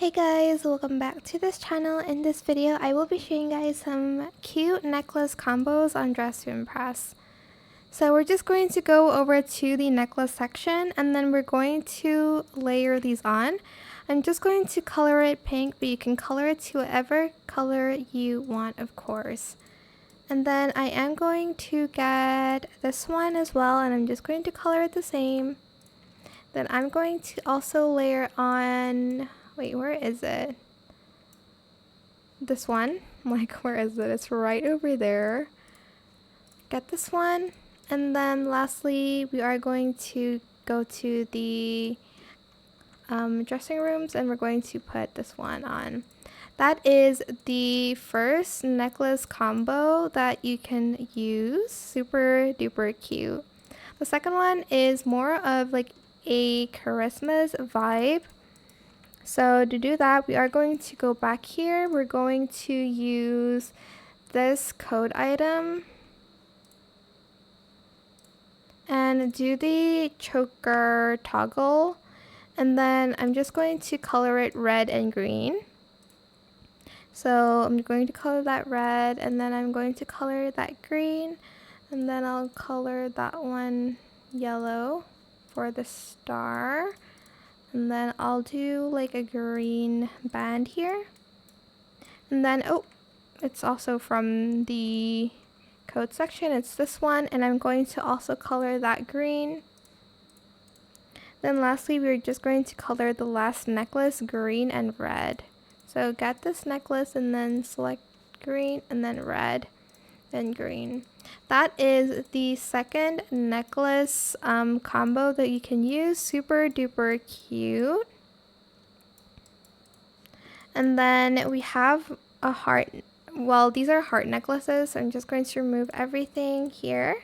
Hey guys, welcome back to this channel. In this video, I will be showing you guys some cute necklace combos on Dress to Impress. So we're just going to go over to the necklace section and then we're going to layer these on. I'm just going to color it pink, but you can color it to whatever color you want, of course. And then I am going to get this one as well, and I'm just going to color it the same. Then I'm going to also layer on, wait, where is it? This one. Like, where is it? It's right over there. Get this one. And then lastly, we are going to go to the dressing rooms and we're going to put this one on. That is the first necklace combo that you can use. Super duper cute. The second one is more of like a Christmas vibe. So to do that, we are going to go back here. We're going to use this code item and do the choker toggle, and then I'm just going to color it red and green. So I'm going to color that red, and then I'm going to color that green, and then I'll color that one yellow for the star, and then I'll do like a green band here. And then, oh, it's also from the code section, it's this one, and I'm going to also color that green. Then lastly, we're just going to color the last necklace green and red. So get this necklace and then select green and then red, then green. That is the second necklace combo that you can use. Super duper cute. And then we have a heart. Well, these are heart necklaces, so I'm just going to remove everything here.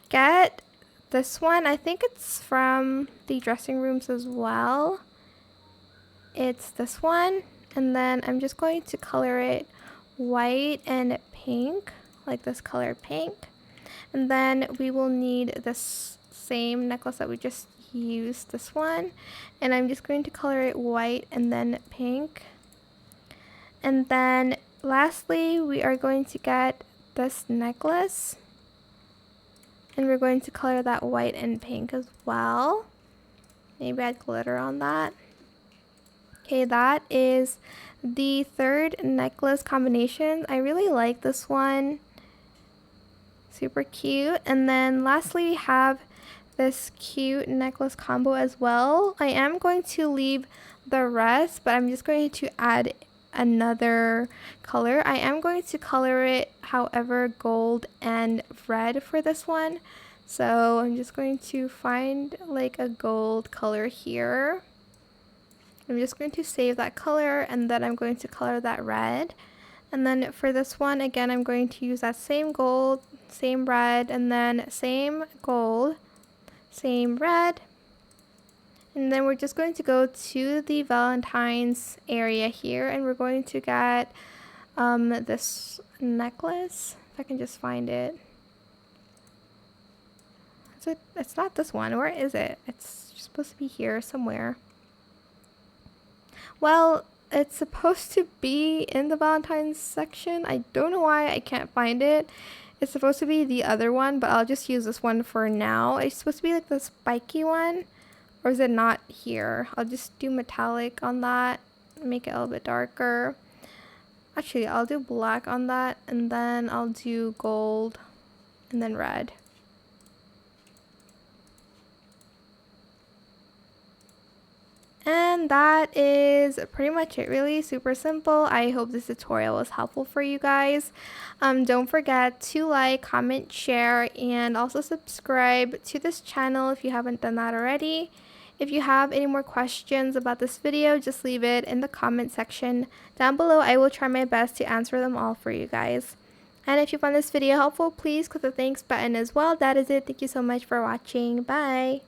Get this one. I think it's from the dressing rooms as well. It's this one. And then I'm just going to color it white and pink, like this color pink. And then we will need this same necklace that we just used, this one. And I'm just going to color it white and then pink. And then lastly, we are going to get this necklace. And we're going to color that white and pink as well. Maybe add glitter on that. Okay, that is the third necklace combination. I really like this one. Super cute. And then lastly, we have this cute necklace combo as well. I am going to leave the rest, but I'm just going to add another color. I am going to color it, however, gold and red for this one. So I'm just going to find like a gold color here. I'm just going to save that color, and then I'm going to color that red. And then for this one, again, I'm going to use that same gold, same red, and then same gold, same red. And then we're just going to go to the Valentine's area here, and we're going to get this necklace, if I can just find it. It's not this one. Where is it? It's supposed to be here somewhere. Well, it's supposed to be in the Valentine's section. I don't know why I can't find it. It's supposed to be the other one, but I'll just use this one for now. It's supposed to be like the spiky one. Or is it not here? I'll just do metallic on that. Make it a little bit darker. Actually, I'll do black on that. And then I'll do gold. And then red. And that is pretty much it, really super simple. I hope this tutorial was helpful for you guys. Don't forget to like, comment, share, and also subscribe to this channel if you haven't done that already. If you have any more questions about this video, just leave it in the comment section down below. I will try my best to answer them all for you guys. And if you found this video helpful, please click the thanks button as well. That is it. Thank you so much for watching. Bye!